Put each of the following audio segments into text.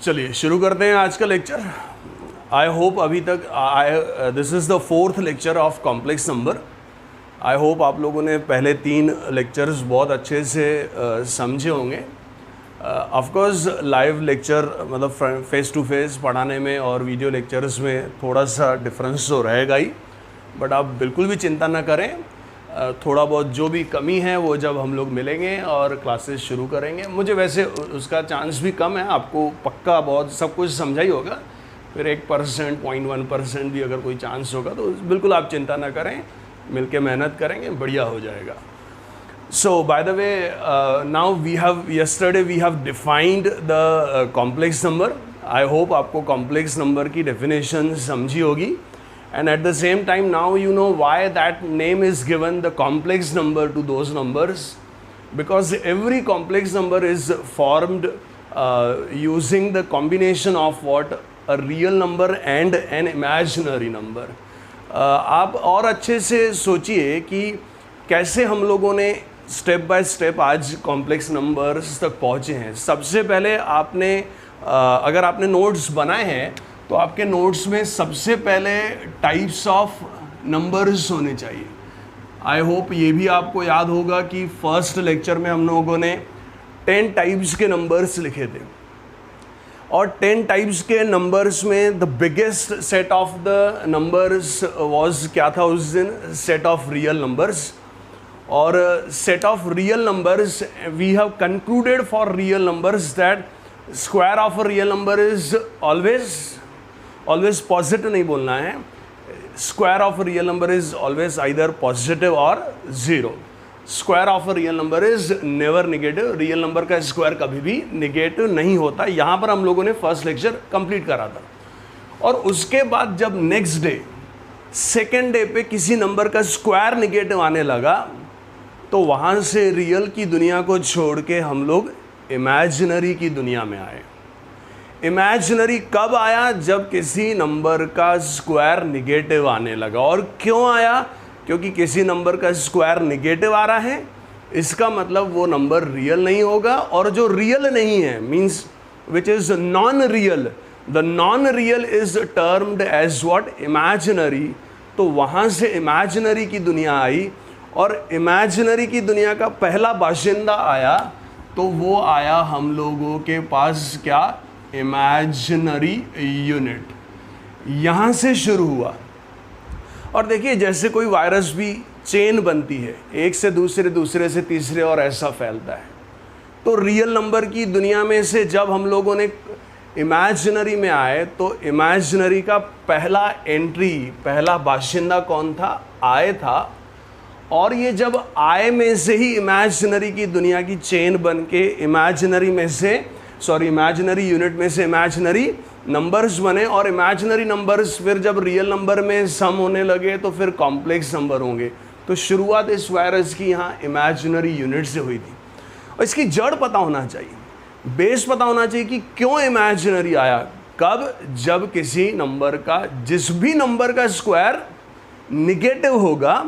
चलिए शुरू करते हैं आज का लेक्चर। आई होप अभी तक this is the fourth lecture of complex number. I hope आप लोगों ने पहले 3 लेक्चर्स बहुत अच्छे से समझे होंगे। ऑफकोर्स लाइव लेक्चर मतलब फेस टू फेस पढ़ाने में और वीडियो लेक्चर्स में थोड़ा सा डिफरेंस तो रहेगा ही, बट आप बिल्कुल भी चिंता ना करें। थोड़ा बहुत जो भी कमी है वो जब हम लोग मिलेंगे और क्लासेस शुरू करेंगे, मुझे वैसे उसका चांस भी कम है, आपको पक्का बहुत सब कुछ समझा ही होगा। फिर 1%, 0.1% भी अगर कोई चांस होगा तो बिल्कुल आप चिंता ना करें, मिलके मेहनत करेंगे, बढ़िया हो जाएगा। So by the way, now yesterday we have defined the complex number. I hope आपको complex number की definition समझी होगी, and at the same time now you know why that name is given the complex number to those numbers, because every complex number is formed using the combination of what a real number and an imaginary number. आप और अच्छे से सोचिए कि कैसे हम लोगों ने स्टेप बाय स्टेप आज कॉम्प्लेक्स नंबर्स तक पहुँचे हैं। सबसे पहले आपने अगर आपने नोट्स बनाए हैं तो आपके नोट्स में सबसे पहले टाइप्स ऑफ नंबर्स होने चाहिए। आई होप ये भी आपको याद होगा कि फर्स्ट लेक्चर में हम लोगों ने 10 टाइप्स के नंबर्स लिखे थे, और 10 टाइप्स के नंबर्स में the biggest set of the numbers was क्या था उस दिन? Set of real numbers. और set of real numbers we have concluded for real numbers that square of a real number is always positive, नहीं बोलना है, square of a real number is always either positive और zero. Square of a real number is never negative, real number का square कभी भी negative नहीं होता। यहाँ पर हम लोगों ने फर्स्ट लेक्चर कंप्लीट करा था। और उसके बाद जब नेक्स्ट डे सेकेंड डे पे किसी नंबर का स्क्वायर नेगेटिव आने लगा तो वहाँ से रियल की दुनिया को छोड़ के हम लोग इमेजिनरी की दुनिया में आए। इमेजिनरी कब आया? जब किसी नंबर का स्क्वायर नेगेटिव आने लगा। और क्यों आया? क्योंकि किसी नंबर का स्क्वायर नेगेटिव आ रहा है, इसका मतलब वो नंबर रियल नहीं होगा, और जो रियल नहीं है means which is non real, the non real is termed as what? Imaginary. तो वहाँ से इमेजिनरी की दुनिया आई, और इमेजिनरी की दुनिया का पहला बाशिंदा आया तो वो आया हम लोगों के पास क्या? Imaginary unit. यहाँ से शुरू हुआ। और देखिए जैसे कोई वायरस भी चेन बनती है, एक से दूसरे, दूसरे से तीसरे और ऐसा फैलता है, तो रियल नंबर की दुनिया में से जब हम लोगों ने इमेजिनरी में आए तो इमेजिनरी का पहला एंट्री, पहला बाशिंदा कौन था? आय था। और ये जब आय में से ही इमेजिनरी की दुनिया की चेन बन के इमेजिनरी यूनिट में से इमेजिनरी नंबर्स बने, और इमेजिनरी नंबर्स फिर जब रियल नंबर में सम होने लगे तो फिर कॉम्प्लेक्स नंबर होंगे। तो शुरुआत इस वायरस की यहाँ इमेजिनरी यूनिट से हुई थी। और इसकी जड़ पता होना चाहिए, बेस पता होना चाहिए कि क्यों इमेजिनरी आया। कब? जब किसी नंबर का, जिस भी नंबर का स्क्वायर निगेटिव होगा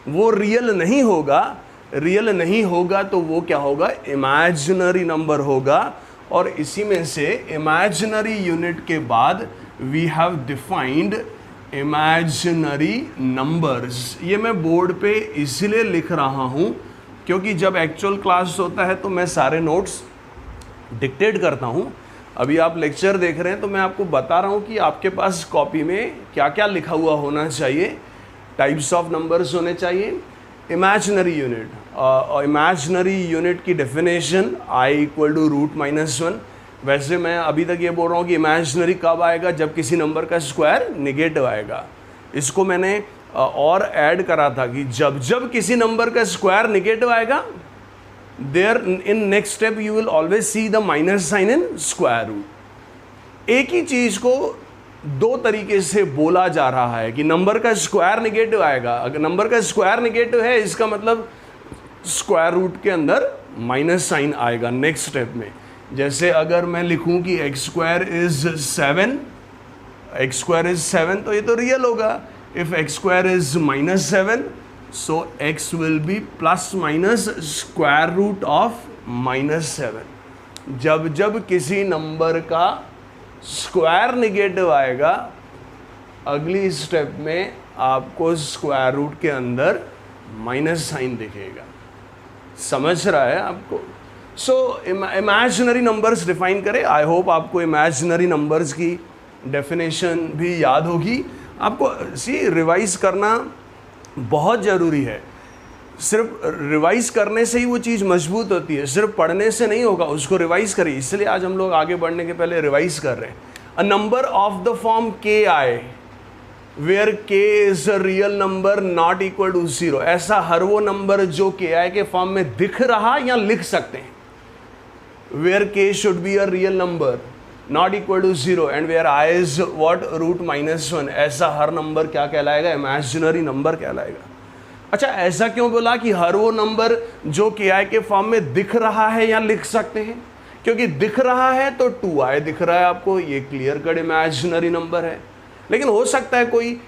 वो रियल नहीं होगा। रियल नहीं होगा तो वो क्या होगा? इमेजिनरी नंबर होगा। और इसी में से इमेजिनरी यूनिट के बाद we have defined imaginary numbers. ये मैं बोर्ड पे इसलिए लिख रहा हूँ क्योंकि जब एक्चुअल क्लास होता है तो मैं सारे नोट्स डिक्टेट करता हूँ। अभी आप लेक्चर देख रहे हैं तो मैं आपको बता रहा हूँ कि आपके पास कॉपी में क्या क्या लिखा हुआ होना चाहिए। टाइप्स ऑफ नंबर्स होने चाहिए, इमेजिनरी यूनिट, और इमेजिनरी यूनिट की डेफिनेशन आई इक्वल टू √-1। वैसे मैं अभी तक ये बोल रहा हूँ कि इमेजिनरी कब आएगा? जब किसी नंबर का स्क्वायर नेगेटिव आएगा। इसको मैंने और ऐड करा था कि जब जब किसी नंबर का स्क्वायर नेगेटिव आएगा, there in next step you will always see the minus sign in square root. एक ही चीज़ को दो तरीके से बोला जा रहा है कि नंबर का स्क्वायर नेगेटिव आएगा। अगर नंबर का स्क्वायर नेगेटिव है इसका मतलब स्क्वायर रूट के अंदर माइनस साइन आएगा नेक्स्ट स्टेप में। जैसे अगर मैं लिखूं कि x² इज 7 तो ये तो रियल होगा। If x² is -7 so x will be ± square root of -7। जब जब किसी नंबर का स्क्वायर निगेटिव आएगा, अगली स्टेप में आपको स्क्वायर रूट के अंदर माइनस साइन दिखेगा। समझ रहा है आपको? सो इमेजिनरी नंबर्स डिफाइन करें। आई होप आपको इमेजिनरी नंबर्स की डेफिनेशन भी याद होगी। आपको रिवाइज करना बहुत ज़रूरी है। सिर्फ रिवाइज करने से ही वो चीज़ मजबूत होती है, सिर्फ पढ़ने से नहीं होगा, उसको रिवाइज करिए। इसलिए आज हम लोग आगे बढ़ने के पहले रिवाइज कर रहे हैं। A number of the form k i where k is a real number not equal to 0, ऐसा हर वो नंबर जो के आई के फॉर्म में दिख रहा या लिख सकते हैं। Where k should be a real number not equal to 0 and where i is what root -1, ऐसा हर नंबर क्या कहलाएगा? इमेजिनरी नंबर कहलाएगा। अच्छा, ऐसा क्यों बोला कि हर वो नंबर जो के आई के फॉर्म में दिख रहा है या लिख सकते हैं? क्योंकि दिख रहा है तो 2i दिख रहा है आपको, ये क्लियर कट इमेजिनरी नंबर है। लेकिन हो सकता है कोई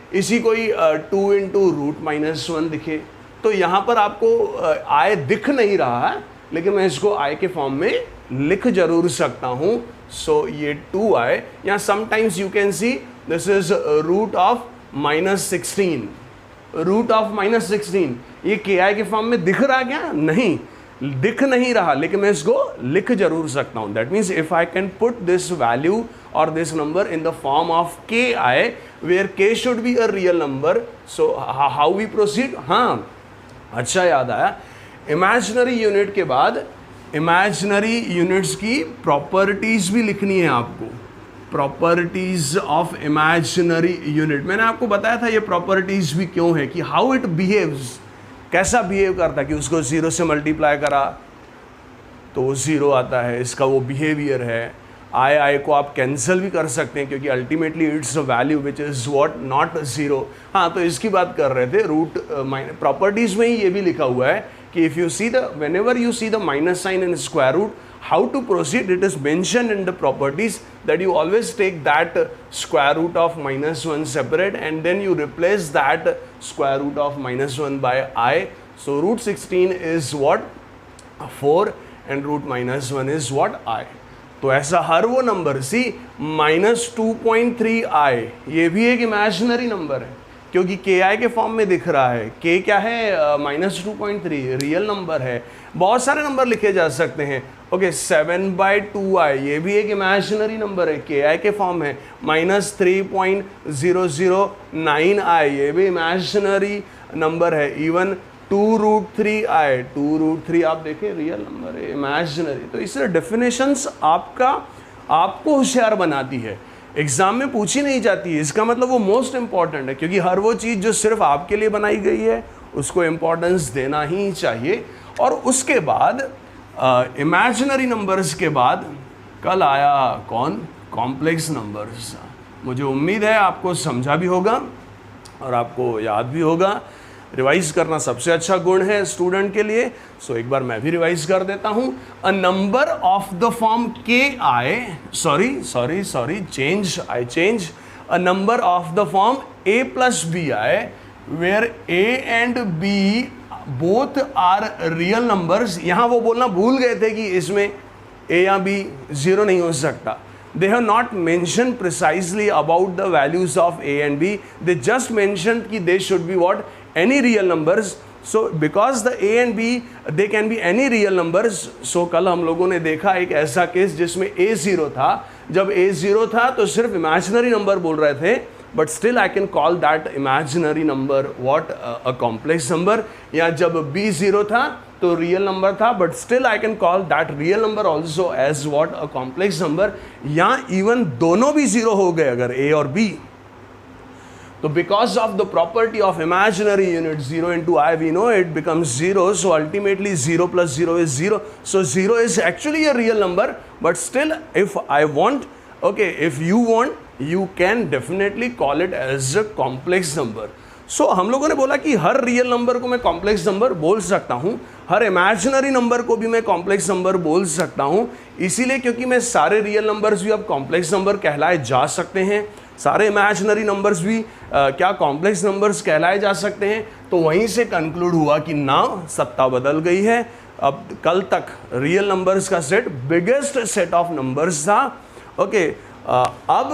2 इंटू रूट -1 दिखे, तो यहाँ पर आपको i दिख नहीं रहा है, लेकिन मैं इसको i के फॉर्म में लिख जरूर सकता हूँ। सो ये 2i, या sometimes you can see this is root of -16, root of -16। ये के आई के फॉर्म में दिख रहा क्या? नहीं, दिख नहीं रहा, लेकिन मैं इसको लिख जरूर सकता हूं। That means if I can put this value और this number in the form of k i where k should be a real number, so how we proceed. हाँ, अच्छा याद आया, इमेजिनरी यूनिट के बाद इमेजिनरी यूनिट्स की properties भी लिखनी है आपको। प्रॉपर्टीज ऑफ इमेजिनरी यूनिट, मैंने आपको बताया था ये प्रॉपर्टीज भी क्यों है, कि हाउ इट बिहेव्स, कैसा बिहेव करता है। कि उसको 0 से मल्टीप्लाई करा तो वो 0 आता है, इसका वो बिहेवियर है। आई को आप कैंसिल भी कर सकते हैं, क्योंकि ultimately it's a value which is what not 0। हाँ, तो इसकी बात कर रहे थे। रूट प्रॉपर्टीज में ही ये भी लिखा हुआ है कि if you see the whenever you see the minus sign in square root, how to proceed, it is mentioned in the properties that you always take that square root of -1 separate and then you replace that square root of -1 by I. So root 16 is what? 4 and root -1 is what? I. तो ऐसा हर वो number, सी -2.3i, ये भी एक imaginary number है, क्योंकि के आई के फॉर्म में दिख रहा है। के क्या है? -2.3 रियल नंबर है। बहुत सारे नंबर लिखे जा सकते हैं। ओके, 7/2i, ये भी एक इमेजिनरी नंबर है, के आई के फॉर्म है। -3.009i, ये भी इमेजिनरी नंबर है। इवन 2√3i, 2√3 आप देखें रियल नंबर है, इमेजिनरी। तो इससे डेफिनेशंस आपको होशियार बनाती है, एग्जाम में पूछी नहीं जाती है। इसका मतलब वो मोस्ट इंपॉर्टेंट है, क्योंकि हर वो चीज़ जो सिर्फ आपके लिए बनाई गई है उसको इम्पोर्टेंस देना ही चाहिए। और उसके बाद इमेजिनरी नंबर्स के बाद कल आया कौन? Complex numbers. मुझे उम्मीद है आपको समझा भी होगा और आपको याद भी होगा। रिवाइज करना सबसे अच्छा गुण है स्टूडेंट के लिए। सो एक बार मैं भी रिवाइज कर देता हूं। A number of the form k i, sorry change a number of the form a plus bi where a and b both are real numbers. यहां वो बोलना भूल गए थे कि इसमें a या b 0 नहीं हो सकता। They have not mentioned precisely about the values of a and b. They just mentioned कि they should be what? Any real numbers. So because the a and b they can be any real numbers. So कल हम लोगों ने देखा एक ऐसा case जिसमें a 0 था। जब a 0 था तो सिर्फ imaginary number बोल रहे थे, but still I can call that imaginary number what? A complex number. या जब b 0 था तो रियल नंबर था, but still I can call that real number also as what? A complex number. या even दोनों भी 0 हो गए अगर a और b, तो because of the property of imaginary unit 0 into i, we know it becomes 0, so ultimately 0 plus 0 is 0, so 0 is actually a real number, but still if I want, okay, if you want, you can definitely call it as a complex number. सो हम लोगों ने बोला कि हर real number को मैं complex number बोल सकता हूँ, हर इमेजिनरी नंबर को भी मैं कॉम्प्लेक्स नंबर बोल सकता हूँ। इसीलिए क्योंकि मैं सारे रियल नंबर्स भी अब कॉम्प्लेक्स नंबर कहलाए जा सकते हैं, सारे इमेजिनरी नंबर्स भी क्या कॉम्प्लेक्स नंबर्स कहलाए जा सकते हैं। तो वहीं से कंक्लूड हुआ कि ना, सत्ता बदल गई है। अब कल तक रियल नंबर्स का set biggest set of numbers था। ओके, अब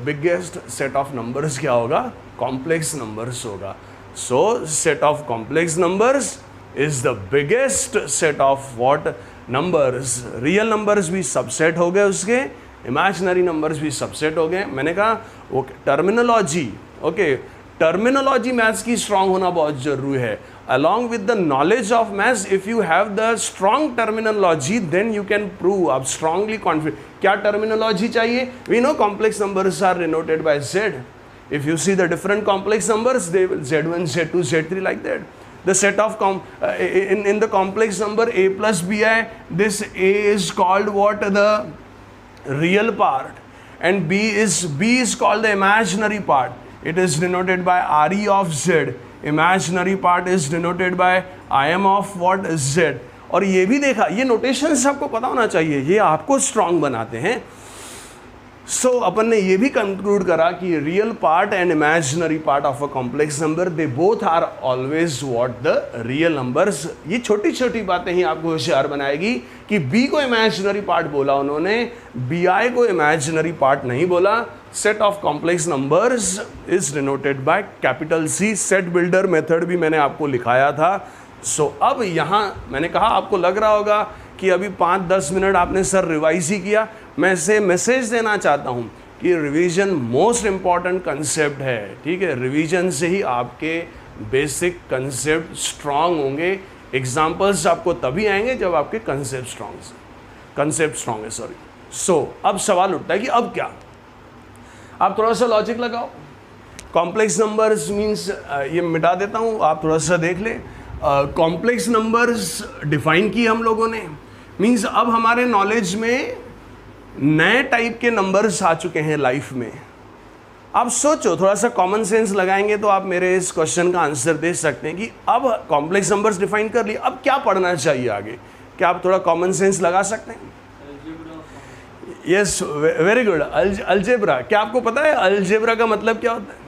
बिगेस्ट सेट ऑफ नंबर्स क्या होगा? कॉम्प्लेक्स नंबर्स होगा. सो set of complex numbers is the biggest set of what? Numbers. Real numbers भी सबसेट हो गए उसके, इमेजिनरी नंबर्स भी सबसेट हो गए. मैंने कहा okay, terminology, okay, terminology maths की स्ट्रांग होना बहुत जरूरी है. along with the knowledge of maths, if you have the strong terminology, then you can prove. आप strongly confident. क्या terminology चाहिए? We know complex numbers are denoted by Z. If you see the different complex numbers, they will Z1, Z2, Z3 like that. The set of in the complex number a plus bi, this a is called what? The real part, and b is called the imaginary part. It is denoted by re of z. Imaginary part is denoted by im of what? z. और ये भी देखा, ये notations आपको पता होना चाहिए, ये आपको स्ट्रांग बनाते हैं. सो अपन ने ये भी कंक्लूड करा कि real part and imaginary part of a complex number, they both are always what? The real numbers. ये छोटी छोटी बातें ही आपको होशियार बनाएगी कि बी को इमेजिनरी पार्ट बोला उन्होंने, बी आई को इमेजिनरी पार्ट नहीं बोला. Set of complex numbers is denoted by capital C. Set builder method भी मैंने आपको लिखाया था. सो अब यहाँ मैंने कहा आपको लग रहा होगा कि अभी 5-10 मिनट आपने सर रिवाइज ही किया. मैं इसे मैसेज देना चाहता हूँ कि रिवीजन मोस्ट इम्पॉर्टेंट कंसेप्ट है. ठीक है, रिवीजन से ही आपके बेसिक कंसेप्ट स्ट्रांग होंगे. एग्जाम्पल्स आपको तभी आएंगे जब आपके कंसेप्ट स्ट्रांग है. सॉरी. सो अब सवाल उठता है कि अब क्या? आप थोड़ा सा लॉजिक लगाओ. कॉम्प्लेक्स नंबर्स मीन्स ये मिटा देता हूँ, आप थोड़ा सा देख लें. कॉम्प्लेक्स नंबर्स डिफाइन किए हम लोगों ने. मीन्स अब हमारे नॉलेज में नए टाइप के नंबर्स आ चुके हैं लाइफ में. आप सोचो, थोड़ा सा कॉमन सेंस लगाएंगे तो आप मेरे इस क्वेश्चन का आंसर दे सकते हैं कि अब कॉम्प्लेक्स नंबर्स डिफाइन कर लिए, अब क्या पढ़ना चाहिए आगे. क्या आप थोड़ा कॉमन सेंस लगा सकते हैं? Yes, very good. अलजेब्रा. क्या आपको पता है अलजेब्रा का मतलब क्या होता है?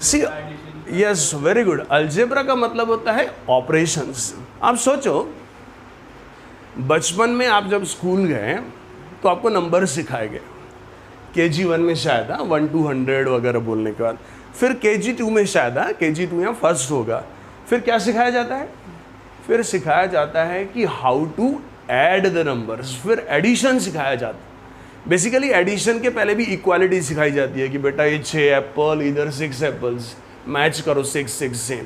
सी, यस, वेरी गुड. अलजेब्रा का मतलब होता है ऑपरेशंस. आप सोचो, बचपन में आप जब स्कूल गए तो आपको नंबर सिखाए गए. KG1 में शायद 1 to 100 वगैरह बोलने के बाद, फिर KG2 में शायद KG2 या फर्स्ट होगा. फिर क्या सिखाया जाता है? फिर सिखाया जाता है कि how to add the numbers. फिर एडिशन सिखाया जाता है. बेसिकली एडिशन के पहले भी इक्वालिटी सिखाई जाती है कि बेटा ये 6 एप्पल, इधर 6 एप्पल्स, मैच करो 6 सेम.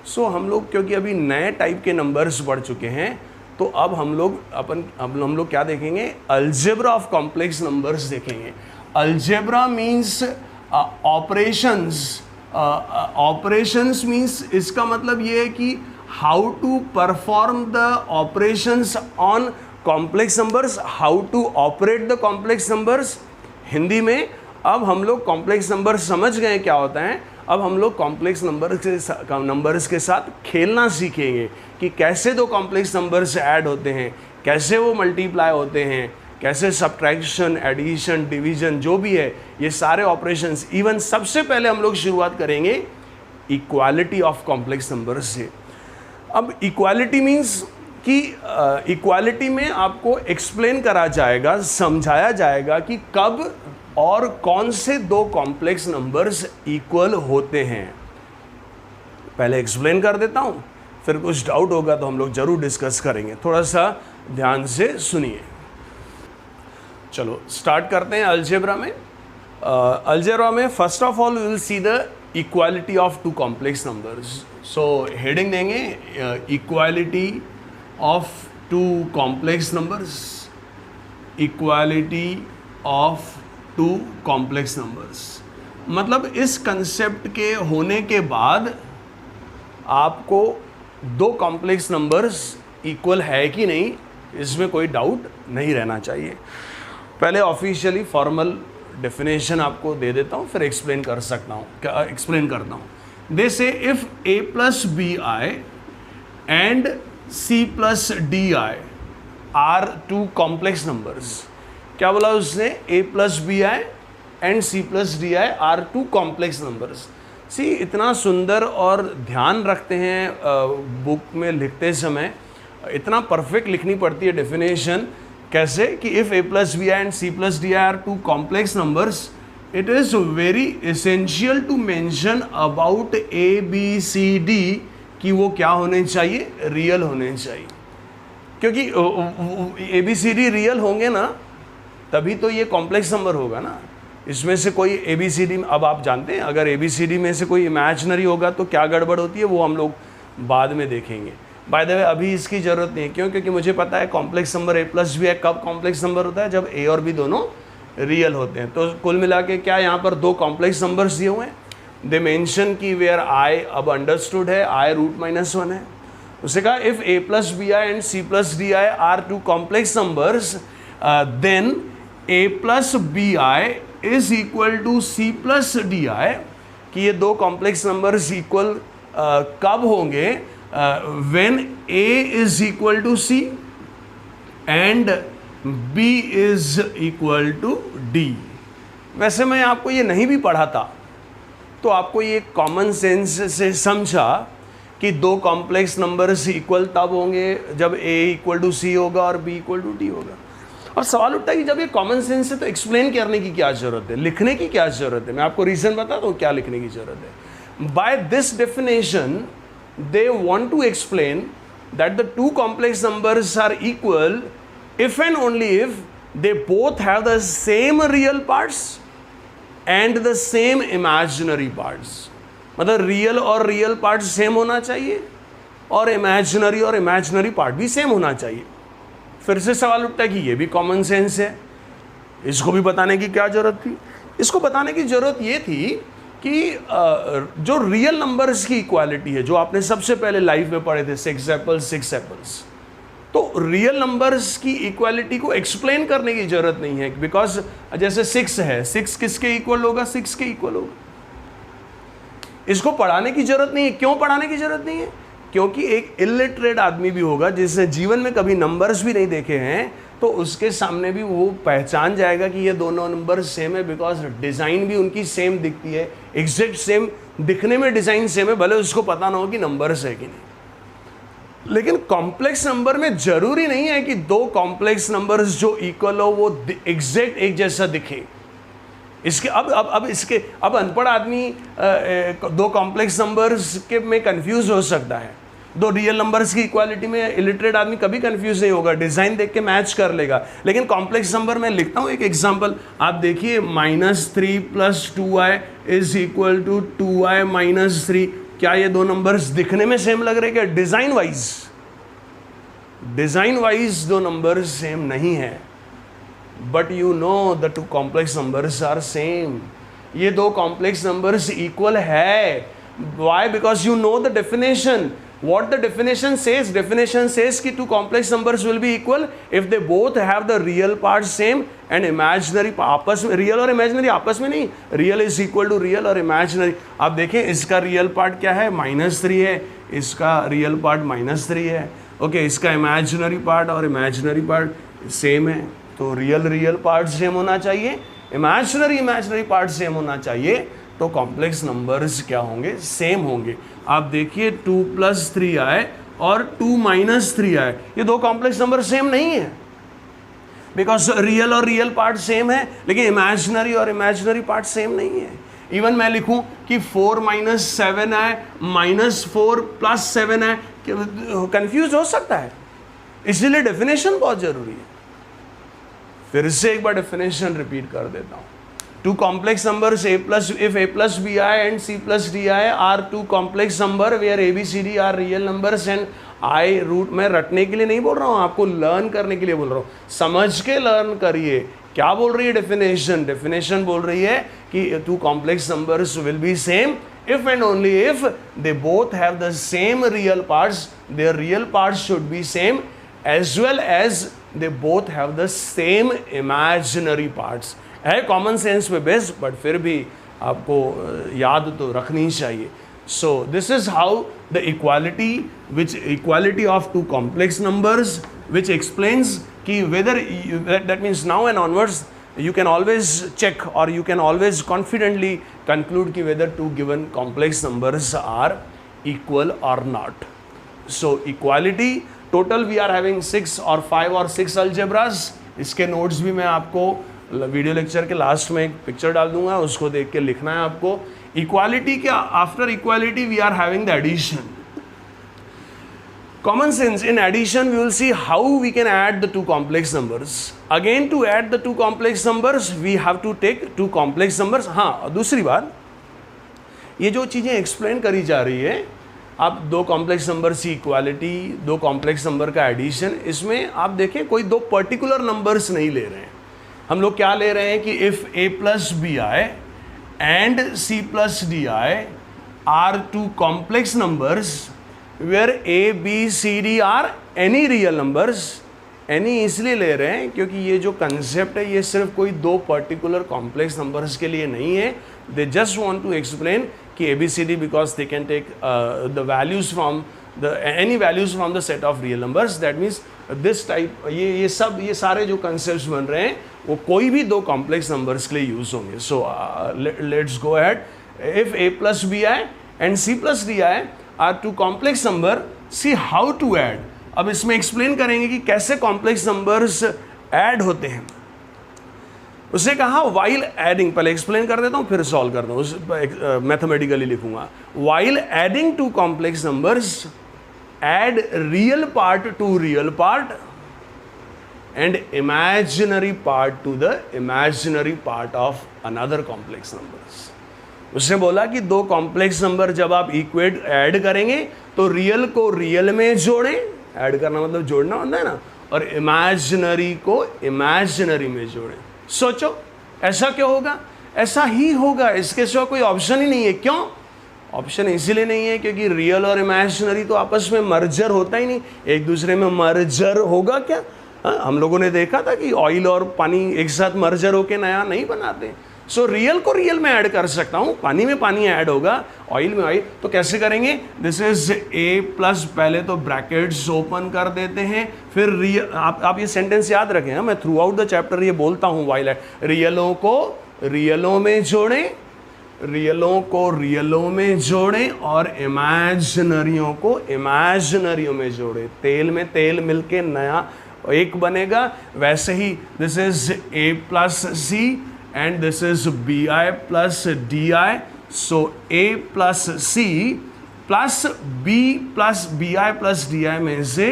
सो हम लोग क्योंकि अभी नए टाइप के नंबर्स बढ़ चुके हैं, तो अब हम लोग क्या देखेंगे? अलजेब्रा ऑफ कॉम्प्लेक्स नंबर्स देखेंगे. Algebra means operations. Operations means इसका मतलब ये है कि how to perform the operations on complex numbers, how to operate the complex numbers. Hindi में अब हम लोग कॉम्प्लेक्स नंबर्स समझ गए क्या होता है. अब हम लोग कॉम्प्लेक्स नंबर्स के साथ खेलना सीखेंगे कि कैसे दो कॉम्प्लेक्स नंबर्स ऐड होते हैं, कैसे वो मल्टीप्लाई होते हैं, कैसे सब्ट्रैक्शन, एडिशन, डिवीजन जो भी है, ये सारे ऑपरेशंस. इवन सबसे पहले हम लोग शुरुआत करेंगे इक्वालिटी ऑफ कॉम्प्लेक्स नंबर्स से. अब इक्वालिटी मीन्स कि इक्वालिटी में आपको एक्सप्लेन करा जाएगा, समझाया जाएगा कि कब और कौन से दो कॉम्प्लेक्स नंबर्स इक्वल होते हैं. पहले एक्सप्लेन कर देता हूँ, फिर कुछ डाउट होगा तो हम लोग जरूर डिस्कस करेंगे. थोड़ा सा ध्यान से सुनिए. चलो स्टार्ट करते हैं अलजेब्रा में. अलजेब्रा में first of all we will see the equality of two complex numbers. So heading देंगे equality of two complex numbers. Equality of two complex numbers मतलब इस कंसेप्ट के होने के बाद आपको दो कॉम्प्लेक्स नंबर्स इक्वल है कि नहीं, इसमें कोई डाउट नहीं रहना चाहिए. पहले ऑफिशियली फॉर्मल डेफिनेशन आपको दे देता हूँ, फिर एक्सप्लेन करता हूँ. They say if a plus b i and c plus d i are two complex numbers. क्या बोला उसने? a plus b i and c plus d i are two complex numbers. See, इतना सुंदर और ध्यान रखते हैं बुक में लिखते समय, इतना परफेक्ट लिखनी पड़ती है डेफिनेशन कैसे कि if a plus bi and c plus di are two complex numbers, it is very essential to mention about a b c d कि वो क्या होने चाहिए, रियल होने चाहिए। क्योंकि a b c d real होंगे ना तभी तो ये कॉम्प्लेक्स नंबर होगा ना। इसमें से कोई ए बी सी डी, अब आप जानते हैं अगर ए बी सी डी में से कोई इमेजिनरी होगा तो क्या गड़बड़ होती है वो हम लोग बाद में देखेंगे। बाय द वे अभी इसकी ज़रूरत नहीं है, क्यों? क्योंकि मुझे पता है complex number a plus b है कब कॉम्प्लेक्स नंबर होता है, जब ए और बी दोनों रियल होते हैं। तो कुल मिला के क्या यहाँ पर दो कॉम्प्लेक्स नंबर्स दिए हुए हैं। दे मेंशन की वेयर आई अब अंडरस्टूड है, आई √-1 है। उसे कहा if a plus b i and c plus d i are two complex numbers then a plus b i is equal to c plus d i, कि ये दो complex numbers equal कब होंगे? When a is equal to c and b is equal to d. वैसे मैं आपको ये नहीं भी पढ़ा था तो आपको ये कॉमन सेंस से समझा कि दो कॉम्प्लेक्स नंबर्स इक्वल तब होंगे जब a इक्वल टू सी होगा और b इक्वल टू डी होगा। और सवाल उठता है कि जब ये कॉमन सेंस है तो एक्सप्लेन करने की क्या ज़रूरत है, लिखने की क्या ज़रूरत है? मैं आपको रीज़न बताता हूँ क्या लिखने की ज़रूरत है। By this definition they want to explain that the two complex numbers are equal if and only if they both have the same real parts and the same imaginary parts. मतलब real और real part same होना चाहिए और imaginary part भी same होना चाहिए। फिर से सवाल उठता है कि ये भी कॉमन सेंस है, इसको भी बताने की क्या ज़रूरत थी? इसको बताने की ज़रूरत ये थी कि जो रियल नंबर्स की इक्वालिटी है, जो आपने सबसे पहले लाइफ में पढ़े थे 6 एप्पल्स, तो रियल नंबर्स की इक्वालिटी को एक्सप्लेन करने की ज़रूरत नहीं है। बिकॉज जैसे 6 है, 6 किसके इक्वल होगा? 6 के इक्वल होगा। इसको पढ़ाने की ज़रूरत नहीं है। क्यों पढ़ाने की ज़रूरत नहीं है? क्योंकि एक इलिटरेट आदमी भी होगा जिसने जीवन में कभी नंबर्स भी नहीं देखे हैं, तो उसके सामने भी वो पहचान जाएगा कि ये दोनों नंबर सेम है, बिकॉज डिज़ाइन भी उनकी सेम दिखती है, एग्जैक्ट सेम दिखने में डिज़ाइन सेम है, भले उसको पता ना हो कि नंबर्स है कि नहीं। लेकिन कॉम्प्लेक्स नंबर में ज़रूरी नहीं है कि दो कॉम्प्लेक्स नंबर्स जो इक्वल हो वो एग्जैक्ट एक जैसा दिखे। इसके अब अनपढ़ आदमी दो कॉम्प्लेक्स नंबर्स के में कंफ्यूज हो सकता है। दो रियल नंबर्स की इक्वालिटी में इलिटरेट आदमी कभी कंफ्यूज नहीं होगा, डिज़ाइन देख के मैच कर लेगा। लेकिन कॉम्प्लेक्स नंबर में लिखता हूँ एक एग्जांपल, आप देखिए -3 + 2i is equal to 2i - 3। क्या ये दो नंबर्स दिखने में सेम लग रहे? क्या डिज़ाइन वाइज दो नंबर्स सेम नहीं है, but you know the two complex numbers are same. ये दो कॉम्प्लेक्स नंबर्स इक्वल है। Why? Because you know the definition. What the definition says? Definition says कि two complex numbers will be equal if they both have the real parts same and imaginary आपस में, real और imaginary आपस में नहीं, real is equal to real और imaginary। आप देखें इसका real part क्या है? -3 है, इसका real part -3 है। ओके, इसका imaginary part और imaginary part सेम है, तो रियल पार्ट सेम होना चाहिए, इमेजिनरी पार्ट सेम होना चाहिए, तो कॉम्प्लेक्स नंबर्स क्या होंगे? सेम होंगे। आप देखिए 2 + 3i और 2 - 3i, ये दो कॉम्प्लेक्स नंबर सेम नहीं है, बिकॉज रियल और रियल पार्ट सेम है, लेकिन इमेजिनरी और इमेजिनरी पार्ट सेम नहीं है। इवन मैं लिखूं कि 4 - 7i -4 + 7i, कंफ्यूज हो सकता है, इसीलिए डेफिनेशन बहुत जरूरी है। फिर से एक बार डेफिनेशन रिपीट कर देता हूँ। Two complex numbers if a plus bi and c plus di are two complex number where a b c d are real numbers and I root, मैं रटने के लिए नहीं बोल रहा हूँ, आपको लर्न करने के लिए बोल रहा हूँ, समझ के लर्न करिए। क्या बोल रही है डेफिनेशन? डेफिनेशन बोल रही है कि two complex numbers will be same if and only if they both have the same real parts, their real parts should be same as well as they both have the same imaginary parts। है common sense पे based, but फिर भी आपको याद तो रखनी चाहिए। So this is how the equality of two complex numbers which explains कि whether that means now and onwards you can always check or you can always confidently conclude कि whether two given complex numbers are equal or not. So equality, total we are having 6 or 5 or 6 algebras, इसके notes भी मैं आपको video lecture के last में एक picture डाल दूंगा, उसको देख के लिखना है आपको। इक्वालिटी के after equality we are having the addition. Common sense, in addition we will see how we can add the two complex numbers. Again to add the two complex numbers we have to take two complex numbers. हाँ, दूसरी बात, ये जो चीज़ें explain करी जा रही है, आप दो कॉम्प्लेक्स नंबर की इक्वालिटी, दो कॉम्प्लेक्स नंबर का एडिशन, इसमें आप देखें कोई दो पर्टिकुलर नंबर्स नहीं ले रहे हैं। हम लोग क्या ले रहे हैं कि if a plus bi and c plus di are two complex numbers where a, b, c, d are any real numbers। any इसलिए ले रहे हैं क्योंकि ये जो कंसेप्ट है ये सिर्फ कोई दो पर्टिकुलर कॉम्प्लेक्स नंबर्स के लिए नहीं है। They just want to explain कि a b c d because they can take the values from the any values from the set of real numbers. That means this type ये सारे जो concept बन रहे हैं वो कोई भी दो कॉम्प्लेक्स नंबर्स के लिए यूज होंगे। So let's go ahead. If a plus bi and c plus di are two complex number, see how to add। अब इसमें एक्सप्लेन करेंगे कि कैसे कॉम्प्लेक्स नंबर्स ऐड होते हैं। उसे कहा वाइल एडिंग, पहले एक्सप्लेन कर देता हूँ फिर सॉल्व करता हूँ, मैथमेटिकली लिखूंगा। While adding two complex numbers add real part to real part and imaginary part to the imaginary part of another complex numbers. उसने बोला कि दो कॉम्प्लेक्स नंबर जब आप इक्वेट ऐड करेंगे तो रियल को रियल में जोड़ें, ऐड करना मतलब जोड़ना होता है ना, और इमेजिनरी को इमेजिनरी में जोड़ें। सोचो ऐसा क्यों होगा? ऐसा ही होगा, इसके सिवा कोई ऑप्शन ही नहीं है। क्यों ऑप्शन? इसीलिए नहीं है क्योंकि रियल और इमेजिनरी तो आपस में मर्जर होता ही नहीं, एक दूसरे में मर्जर होगा क्या? हम लोगों ने देखा था कि ऑयल और पानी एक साथ मर्जर होके नया नहीं बनाते। सो रियल को रियल में ऐड कर सकता हूँ, पानी में पानी ऐड होगा, ऑयल में ऑयल। तो कैसे करेंगे? दिस इज ए प्लस, पहले तो ब्रैकेट्स ओपन कर देते हैं, फिर रियल, आप ये सेंटेंस याद रखें, मैं थ्रू आउट द चैप्टर ये बोलता हूँ वाइल ऐड। रियलों को रियलों में जोड़ें, रियलों को रियलों में जोड़ें और इमेजिनरियों को इमेजिनरियों में जोड़ें। तेल में तेल मिलके नया एक बनेगा। वैसे ही this is a plus c and this is bi plus di, so a plus c plus b plus bi plus di में से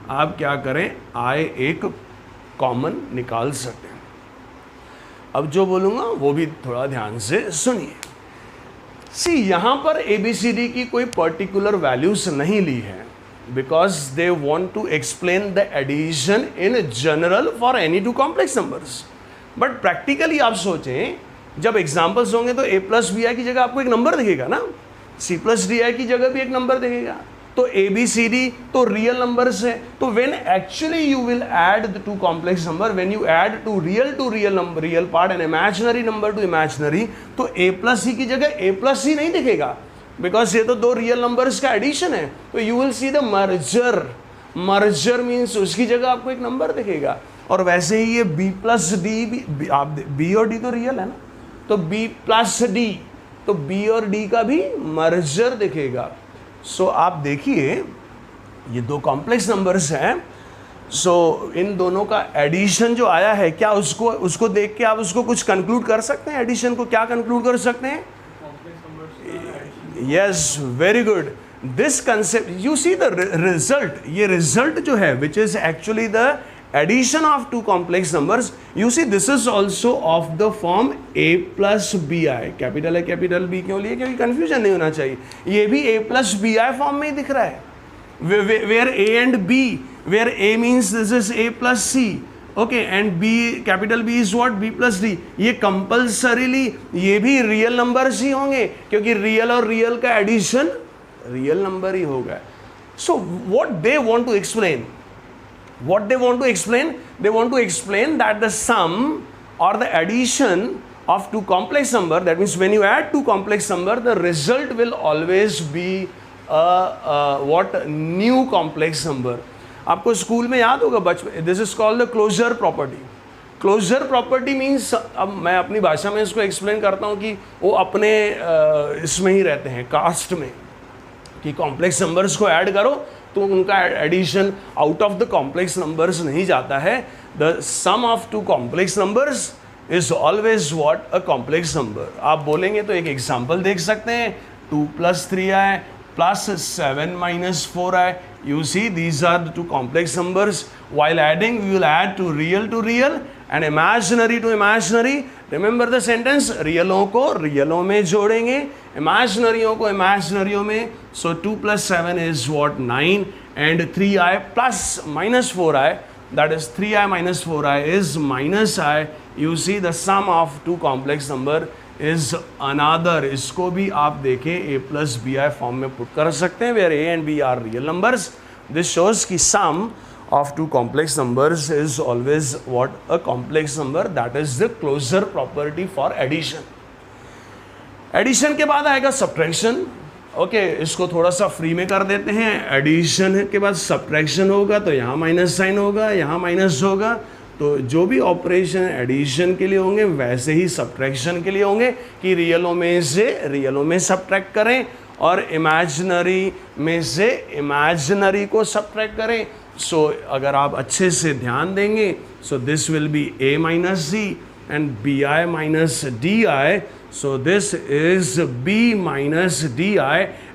आप क्या करें, i एक कॉमन निकाल सकते हैं। अब जो बोलूँगा वो भी थोड़ा ध्यान से सुनिए। सी यहाँ पर ABCD की कोई पर्टिकुलर वैल्यूज नहीं ली है because they want to explain the addition in general for any two complex numbers. But practically आप सोचें, जब एग्जाम्पल्स होंगे तो a प्लस बी आई की जगह आपको एक नंबर दिखेगा ना, c प्लस डी आई की जगह भी एक नंबर दिखेगा। तो a b c d तो रियल नंबर्स है। तो when actually you will add the two complex number, when you add two real number, real part and imaginary number to imaginary, तो a प्लस ही की जगह a plus ही नहीं दिखेगा because ये तो दो रियल नंबर्स का एडिशन है। तो you will see the merger, merger means उसकी जगह आपको एक नंबर दिखेगा। और वैसे ही ये b प्लस डी भी, आप b और d तो रियल है ना, तो b प्लस d, तो b और d का भी मर्जर दिखेगा। सो आप देखिए ये दो कॉम्प्लेक्स नंबर्स हैं। सो इन दोनों का एडिशन जो आया है, क्या उसको देख के आप उसको कुछ कंक्लूड कर सकते हैं? एडिशन को क्या कंक्लूड कर सकते हैं? Yes, very good. This concept you see the result, ये रिजल्ट जो है which is actually the addition of two complex numbers, you see this is also of the form a plus bi। Capital है, capital b क्यों लिए? क्योंकि confusion नहीं होना चाहिए। ये भी a plus bi फॉर्म में ही दिख रहा है, where a and b, where a means this is a plus c, okay, and b, capital B is what? b plus d। ये कंपल्सरीली ये भी रियल नंबर्स ही होंगे क्योंकि रियल और रियल का एडिशन रियल नंबर ही होगा। सो what they want to explain, what they want to explain, they want to explain that the sum or the addition of two complex number, that means when you add two complex number, the result will always be what? New complex number। आपको school में याद होगा बचपन, this is called the closure property. Closure property means, अब मैं अपनी भाषा में इसको एक्सप्लेन करता हूँ कि वो अपने इसमें ही रहते हैं, कास्ट में, कि कॉम्प्लेक्स नंबर्स को ऐड करो तो उनका addition out of the complex numbers नहीं जाता है. The sum of two complex numbers is always what a complex number. आप बोलेंगे तो एक एग्जांपल देख सकते हैं. 2 + 3i plus 7 - 4i. You see, these are the two complex numbers. While adding, we will add to real and imaginary to imaginary. Remember the sentence, रियलों को रियलों में जोड़ेंगे, इमेजिनरियों को इमेजिनरियों में. So 2 + 7 is what? 9, and 3i plus -4i, that is 3i - 4i is -i. You see, the sum of two complex number is another. इसको भी आप देखें a + bi form में पुट कर सकते हैं, where a and b are real numbers. This shows कि sum of two complex numbers is always what? A complex number. That is the closure property for addition. Addition के बाद आएगा subtraction. Okay, इसको थोड़ा सा फ्री में कर देते हैं. एडिशन के बाद सब्ट्रैक्शन होगा तो यहाँ माइनस साइन होगा, यहाँ माइनस होगा. तो जो भी ऑपरेशन एडिशन के लिए होंगे वैसे ही सब्ट्रैक्शन के लिए होंगे कि रियलों में से रियलों में सब्ट्रैक्ट करें और इमेजिनरी में से इमेजिनरी को सब्ट्रैक्ट करें. सो अगर आप अच्छे से ध्यान देंगे, so this will be a - c and bi - di. So this is b - di,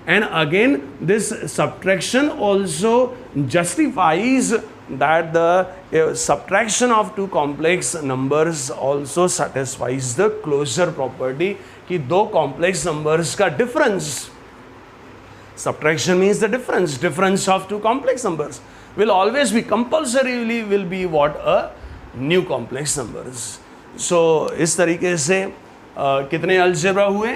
and again this subtraction also justifies that the subtraction of two complex numbers also satisfies the closure property कि दो complex numbers का difference. Subtraction means the difference of two complex numbers will always be compulsorily will be what? A new complex numbers. So इस तरीके से कितने algebra हुए?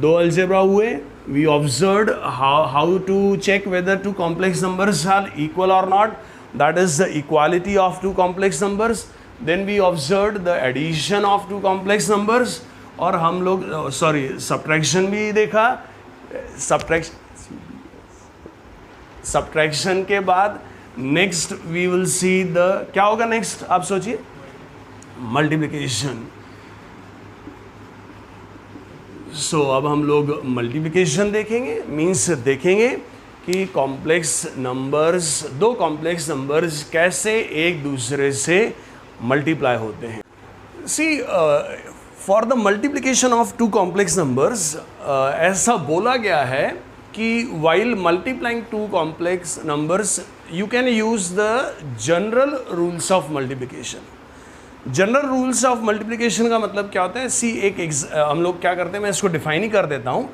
2 algebra हुए. We observed how to check whether two complex numbers are equal or not. That is the equality of two complex numbers. Then we observed the addition of two complex numbers. और हम लोग subtraction भी देखा. Subtraction के बाद next we will see the क्या होगा next? आप सोचिए. Multiplication. So अब हम लोग multiplication देखेंगे. मीन्स देखेंगे कि कॉम्प्लेक्स नंबर्स, दो कॉम्प्लेक्स नंबर्स कैसे एक दूसरे से मल्टीप्लाई होते हैं. See for the multiplication of two complex numbers ऐसा बोला गया है कि while multiplying two complex numbers you can use the general rules of multiplication. General rules of multiplication का मतलब क्या होता है? सी हम लोग क्या करते हैं, मैं इसको डिफाइन ही कर देता हूँ.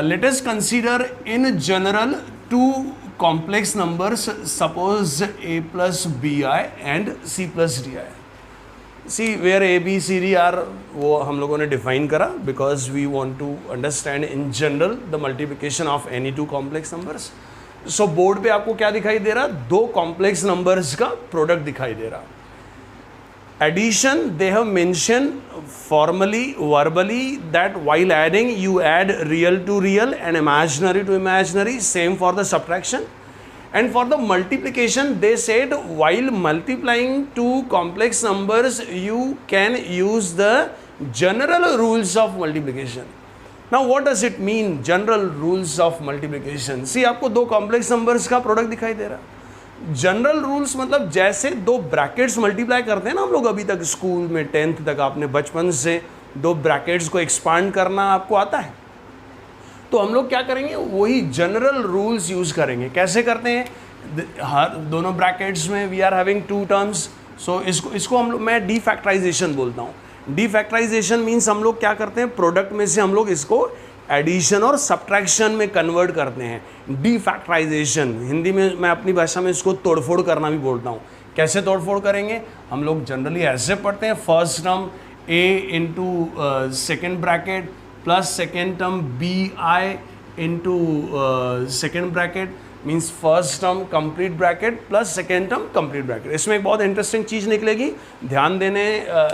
Let us consider in general two complex numbers, suppose a plus bi and c plus di. See where a b c d are वो हम लोगों ने define करा because we want to understand in general the multiplication of any two complex numbers. So board पे आपको क्या दिखाई दे रहा? दो complex numbers का product दिखाई दे रहा. Addition, they have mentioned formally, verbally, that while adding you add real to real and imaginary to imaginary. Same for the subtraction. And for the multiplication, they said while multiplying two complex numbers you can use the general rules of multiplication. Now what does it mean, general rules of multiplication? See, आपको दो complex numbers का product दिखाई दे रहा. General rules मतलब जैसे दो brackets multiply करते हैं ना हम लोग अभी तक स्कूल में 10th तक आपने बचपन से दो ब्रैकेट्स को एक्सपांड करना आपको आता है. तो हम लोग क्या करेंगे, वही जनरल रूल्स यूज़ करेंगे. कैसे करते हैं? हर दोनों ब्रैकेट्स में we are having two terms. So इसको हम लोग, मैं डीफैक्टराइजेशन बोलता हूँ. डीफैक्टराइजेशन मीन्स हम लोग क्या करते हैं, प्रोडक्ट में से हम लोग इसको एडिशन और सब्ट्रैक्शन में कन्वर्ट करते हैं. डीफैक्टराइजेशन हिंदी में मैं अपनी भाषा में इसको तोड़फोड़ करना भी बोलता हूँ. कैसे तोड़फोड़ करेंगे? हम लोग जनरली ऐसे पढ़ते हैं, first term a into second bracket plus second term b i into second bracket means first term complete bracket plus second term complete bracket. इसमें एक बहुत इंटरेस्टिंग चीज़ निकलेगी, ध्यान देने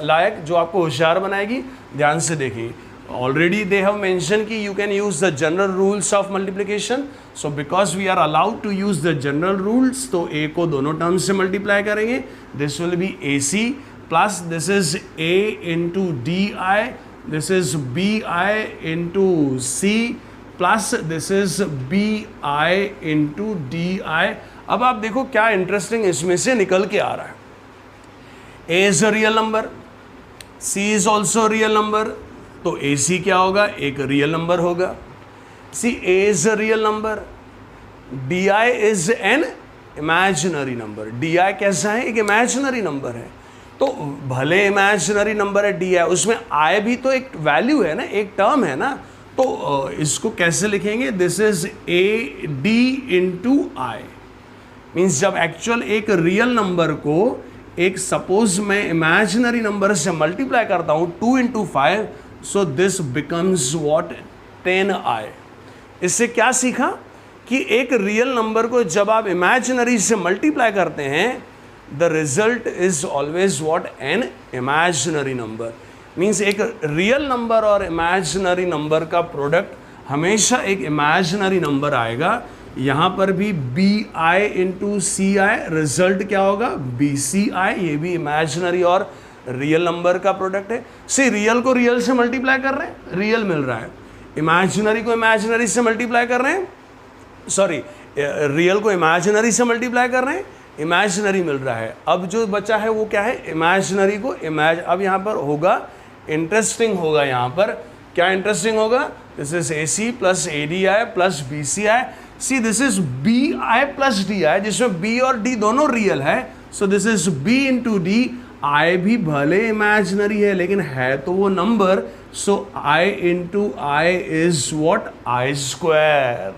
लायक, जो आपको होशियार बनाएगी. ध्यान से देखिए. Already they have mentioned कि you can use the general rules of multiplication. So because we are allowed to use the general rules, तो a को दोनों टर्म्स से मल्टीप्लाई करेंगे. This will be ac plus this is a into di, this is bi into c plus this is b i into d i. अब आप देखो क्या interesting इसमें से निकल के आ रहा है। A is a real number, c is also real number, तो ए सी क्या होगा, एक रियल नंबर होगा। C a is a real number, d i is an imaginary number. D i कैसा है, एक इमेजिनरी नंबर है। तो भले इमेजिनरी नंबर है डी आई, उसमें आई भी तो एक वैल्यू है ना, एक टर्म है ना। तो इसको कैसे लिखेंगे, this is A D into I. Means जब एक्चुअल एक रियल नंबर को एक सपोज मैं इमेजिनरी नंबर से मल्टीप्लाई करता हूँ 2 into 5, so this becomes what 10 आई। इससे क्या सीखा कि एक रियल नंबर को जब आप इमेजिनरी से मल्टीप्लाई करते हैं, the result is always what an imaginary number. Means एक रियल नंबर और इमेजिनरी नंबर का प्रोडक्ट हमेशा एक इमेजिनरी नंबर आएगा। यहाँ पर भी b i into c i, result क्या होगा, बी सी आई। ये भी इमेजिनरी और रियल नंबर का प्रोडक्ट है। सी रियल को रियल से मल्टीप्लाई कर रहे हैं, रियल मिल रहा है। इमेजिनरी को इमेजिनरी से मल्टीप्लाई कर रहे हैं, सॉरी रियल को इमेजिनरी से मल्टीप्लाई कर रहे हैं, इमेजिनरी मिल रहा है। अब जो बचा है वो क्या है, इमेजिनरी को अब यहाँ पर होगा इंटरेस्टिंग होगा। यहाँ पर क्या इंटरेस्टिंग होगा, this is a c plus a d i plus b c i. See this is b i plus d i, जिसमें बी और डी दोनों रियल है। So this is b into d. I भी भले imaginary है लेकिन है तो वो number. So i into i is what, i square.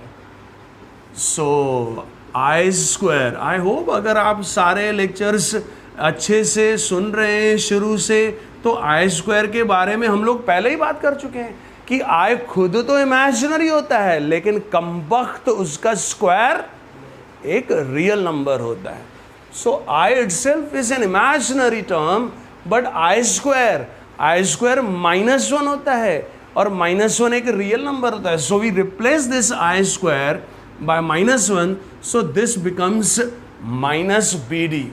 So i square. I hope अगर आप सारे लेक्चर्स अच्छे से सुन रहे हैं शुरू से, तो आई स्क्वायर के बारे में हम लोग पहले ही बात कर चुके हैं कि आई खुद तो इमेजिनरी होता है लेकिन कमबख्त उसका स्क्वायर एक रियल नंबर होता है। So i itself is an imaginary term, but i square -1 होता है और -1 एक रियल नंबर होता है। So we replace this i square by -1, so this becomes -bd।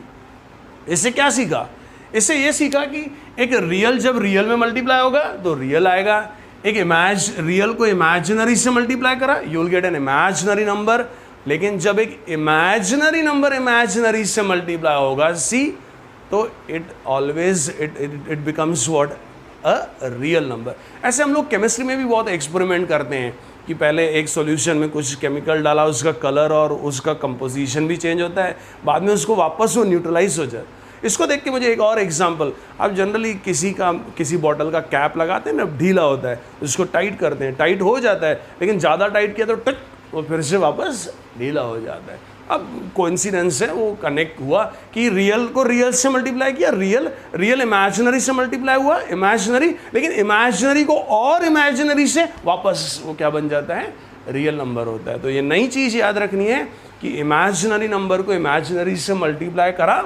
इससे क्या सीखा, इससे ये सीखा कि एक रियल जब रियल में मल्टीप्लाई होगा तो रियल आएगा। एक रियल को इमेजिनरी से मल्टीप्लाई करा, you will get an imaginary number. लेकिन जब एक इमेजिनरी नंबर इमेजिनरी से मल्टीप्लाई होगा सी, तो it always it becomes what, a real number. ऐसे हम लोग केमिस्ट्री में भी बहुत एक्सपेरिमेंट करते हैं कि पहले एक सॉल्यूशन में कुछ केमिकल डाला, उसका कलर और उसका कंपोजिशन भी चेंज होता है, बाद में उसको वापस वो न्यूट्रलाइज हो जाए। इसको देख के मुझे एक और एग्जांपल, आप जनरली किसी बॉटल का कैप लगाते हैं ना, ढीला होता है, उसको टाइट करते हैं, टाइट हो जाता है, लेकिन ज़्यादा टाइट किया तो टक वो फिर से वापस ढीला हो जाता है। अब कोइंसिडेंस है, वो कनेक्ट हुआ कि रियल को रियल से मल्टीप्लाई किया, रियल इमेजिनरी से मल्टीप्लाई हुआ, इमेजिनरी, लेकिन इमेजिनरी को और इमेजिनरी से वापस वो क्या बन जाता है, रियल नंबर होता है। तो ये नई चीज़ याद रखनी है कि इमेजिनरी नंबर को इमेजिनरी से मल्टीप्लाई करा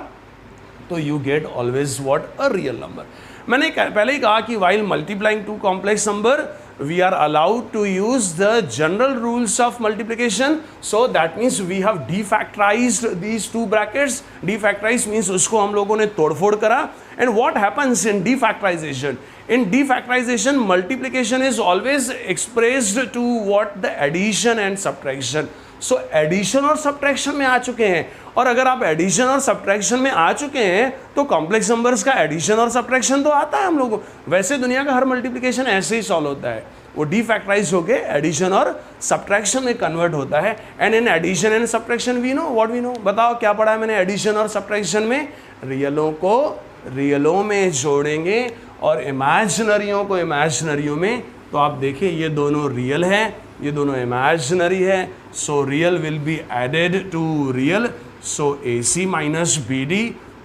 तो you get always what, a real number. मैंने पहले ही कहा कि while multiplying two complex number we are allowed to use the general rules of multiplication. So that means we have defactorized these two brackets. Defactorize means उसको हम लोगों ने तोड़फोड़ करा। And what happens in defactorization? In defactorization, multiplication is always expressed to what, the addition and subtraction. So addition और subtraction में आ चुके हैं, और अगर आप एडिशन और सब्ट्रैक्शन में आ चुके हैं तो कॉम्प्लेक्स नंबर्स का एडिशन और सब्ट्रैक्शन तो आता है हम लोगों को। वैसे दुनिया का हर मल्टीप्लिकेशन ऐसे ही सॉल्व होता है, वो डीफैक्टराइज होके एडिशन और सब्ट्रैक्शन में कन्वर्ट होता है। And in addition and subtraction we know what we know. बताओ क्या पढ़ा है मैंने एडिशन और सब्ट्रैक्शन में? रियलों को रियलों में जोड़ेंगे और इमेजिनरियों को इमेजिनरियों में। तो आप देखिए ये दोनों रियल है, ये दोनों इमेजिनरी है, so real will be added to real. So AC minus BD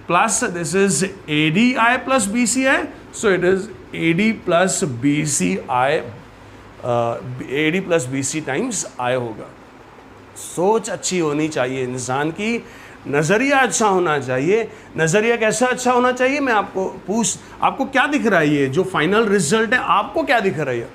plus this is ADI plus BCI. So it is AD plus BCI, AD plus BC times I होगा। सोच अच्छी होनी चाहिए इंसान की, नज़रिया अच्छा होना चाहिए। नज़रिया कैसा अच्छा होना चाहिए, मैं आपको क्या दिख रहा है, ये जो फाइनल रिजल्ट है आपको क्या दिख रहा है,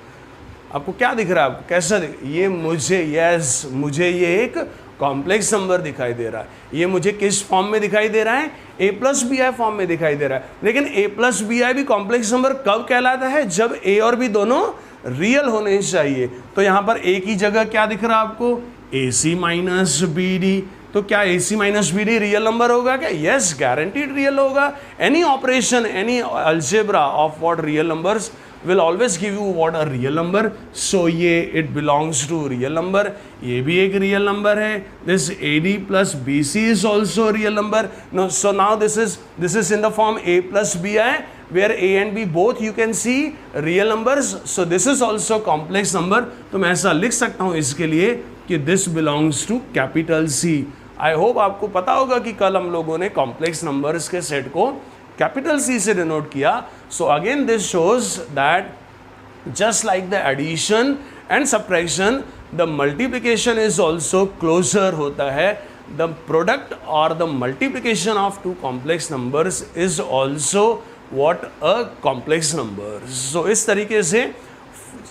आपको क्या दिख रहा है, आपको कैसा ये मुझे ये एक कॉम्प्लेक्स नंबर दिखाई दे रहा है। ये मुझे किस फॉर्म में दिखाई दे रहा है, a plus b i form में दिखाई दे रहा है। लेकिन a प्लस बी आई भी कॉम्प्लेक्स नंबर कब कहलाता है, जब a और b दोनों रियल होने चाहिए। तो यहाँ पर ए की जगह क्या दिख रहा है आपको, AC माइनस BD। तो क्या AC minus BD real number होगा क्या? यस, गारंटीड रियल होगा। Any operation, any algebra of what real numbers will always give you what a real number, so ये it belongs to real number। ये भी एक real number है। this AD plus BC is also a real number। no, so now this is in the form A plus BI where A and B both you can see real numbers, so this is also complex number। तो मैं ऐसा लिख सकता हूँ इसके लिए कि this belongs to capital C। I hope आपको पता होगा कि कल हम लोगों ने कॉम्प्लेक्स नंबर्स के सेट को कैपिटल C से डिनोट किया। So again this shows that just like the addition and subtraction, the multiplication is also closure होता है। द प्रोडक्ट और the multiplication of two complex numbers is also what a complex number. सो इस तरीके से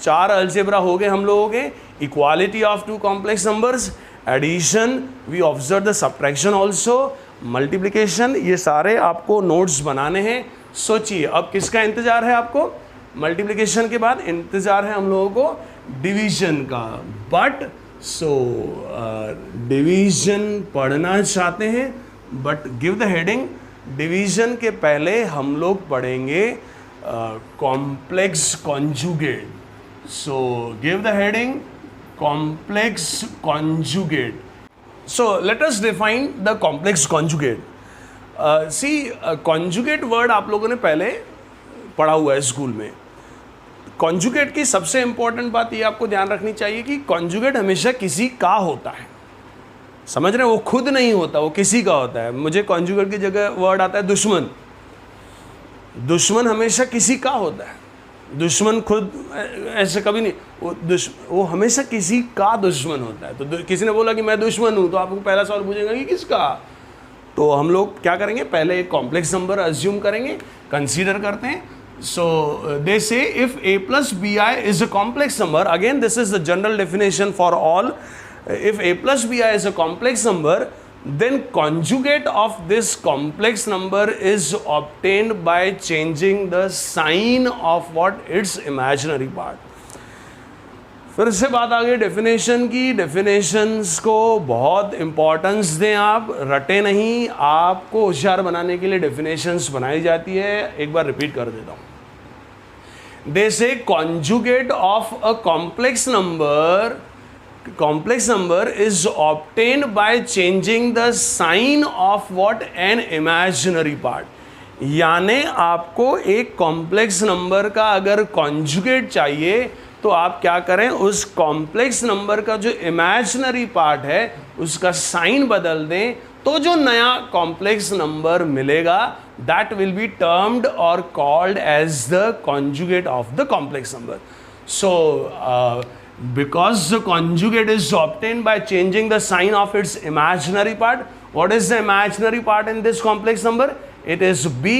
4 algebra हो गए हम लोगों के, equality of two complex numbers, addition, we observe the subtraction also, multiplication. ये सारे आपको नोट्स बनाने हैं। सोचिए अब किसका इंतजार है आपको? मल्टीप्लिकेशन के बाद इंतजार है हम लोगों को डिवीजन का। बट डिवीजन पढ़ना चाहते हैं, but give the heading. Division के पहले हम लोग पढ़ेंगे complex conjugate. So give the heading complex conjugate. So let us define the complex conjugate। See, conjugate word आप लोगों ने पहले पढ़ा हुआ है स्कूल में। conjugate की सबसे इंपॉर्टेंट बात ये आपको ध्यान रखनी चाहिए कि conjugate हमेशा किसी का होता है। समझ रहे हैं? वो खुद नहीं होता, वो किसी का होता है। मुझे conjugate की जगह वर्ड आता है दुश्मन। दुश्मन हमेशा किसी का होता है। दुश्मन खुद ऐसे कभी नहीं, वो हमेशा किसी का दुश्मन होता है। तो किसी ने बोला कि मैं दुश्मन हूँ, तो आपको पहला सवाल पूछेगा कि किसका? तो हम लोग क्या करेंगे, पहले एक कॉम्प्लेक्स नंबर अज्यूम करेंगे, कंसीडर करते हैं। सो दे say if A plus BI is a complex number, again this is the general definition for all, if A plus BI is a complex number, then conjugate of this complex number is obtained by changing the sign of what its imaginary part। फिर से बात आ गई definition की। Definitions को बहुत importance दें, आप रटे नहीं। आपको होशियार बनाने के लिए डेफिनेशंस बनाई जाती है। एक बार रिपीट कर देता हूँ। दे से conjugate of a complex number is obtained by changing the sign of what an imaginary part। यानी आपको एक कॉम्प्लेक्स नंबर का अगर कॉन्जुगेट चाहिए तो आप क्या करें, उस कॉम्प्लेक्स नंबर का जो इमेजिनरी पार्ट है उसका साइन बदल दें, तो जो नया कॉम्प्लेक्स नंबर मिलेगा दैट विल बी टर्म्ड और called as the conjugate of the complex number. So because the conjugate is obtained by changing the sign of its imaginary part, what is the imaginary part in this complex number? It is B।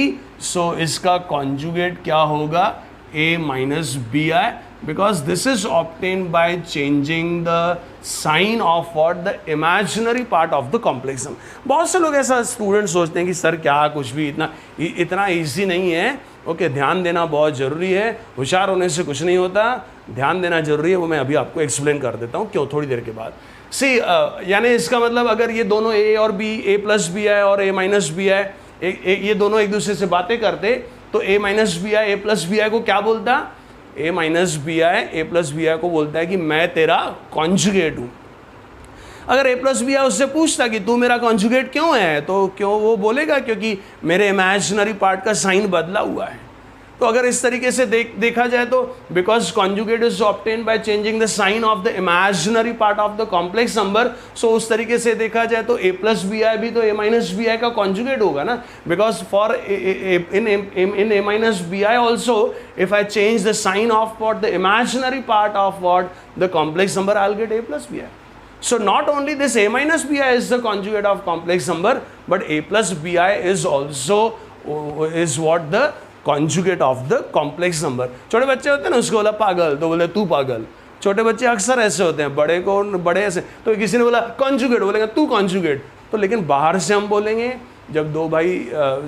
so इसका conjugate क्या होगा? A minus BI, because this is obtained by changing the sign of what the imaginary part of the complex number। बहुत से लोग ऐसा student सोचते हैं कि सर क्या कुछ भी इतना ईजी नहीं है। ओके, ध्यान देना बहुत ज़रूरी है। होशियार होने से कुछ नहीं होता, ध्यान देना जरूरी है। वो मैं अभी आपको एक्सप्लेन कर देता हूँ क्यों, थोड़ी देर के बाद। सी यानी इसका मतलब अगर ये दोनों A और B, A plus BI और A minus BI, ये दोनों एक दूसरे से बातें करते तो A minus BI A plus BI को क्या बोलता? A minus BI A plus BI को बोलता है कि मैं तेरा कॉन्जुगेट हूँ। अगर A plus BI उससे पूछता कि तू मेरा कॉन्जुगेट क्यों है, तो क्यों वो बोलेगा क्योंकि मेरे इमेजिनरी पार्ट का साइन बदला हुआ है। तो अगर इस तरीके से देखा जाए तो because conjugate is obtained by changing the sign of the imaginary part of the complex number, so उस तरीके से देखा जाए तो A plus BI भी तो A minus BI का कॉन्जुगेट होगा ना। Because for in A minus BI also if I change the sign of what the imaginary part of what the complex number, I'll get A plus BI। So not only this A minus BI is the conjugate of complex number, but A plus BI is also is what the conjugate of the complex number। छोटे बच्चे होते हैं ना, उसको बोला पागल तो बोले तू पागल। छोटे बच्चे अक्सर ऐसे होते हैं, बड़े ऐसे। तो किसी ने बोला कॉन्जुगेट, बोलेंगे तू कॉन्जुगेट। तो लेकिन बाहर से हम बोलेंगे, जब दो भाई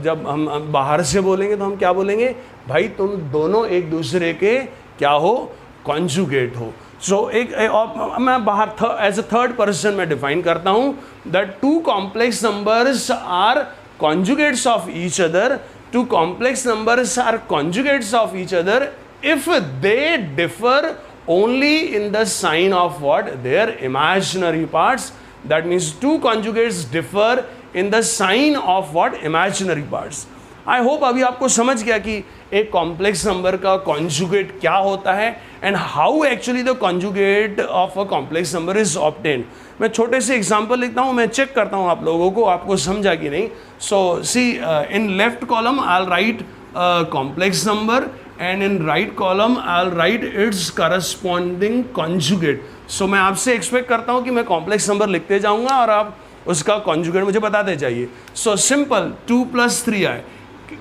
जब हम बाहर से बोलेंगे तो हम क्या बोलेंगे? भाई तुम दोनों एक दूसरे के क्या हो? कॉन्जुगेट हो। सो मैं बाहर एज अ थर्ड पर्सन में डिफाइन करता हूं that two complex numbers are conjugates of each other, two complex numbers are conjugates of each other if they differ only in the sign of what? Their imaginary parts. That means two conjugates differ in the sign of what? Imaginary parts. I hope अभी आपको समझ गया कि एक complex number का conjugate क्या होता है and how actually the conjugate of a complex number is obtained. मैं छोटे से एग्जांपल लिखता हूँ, मैं चेक करता हूँ आप लोगों को आपको समझा कि नहीं। So see in left column I write complex number and in right column I'll write its corresponding conjugate. So मैं आपसे एक्सपेक्ट करता हूँ कि मैं कॉम्प्लेक्स नंबर लिखते जाऊँगा और आप उसका कॉन्जुगेट मुझे बताते जाइए। सो सिंपल 2 + 3i,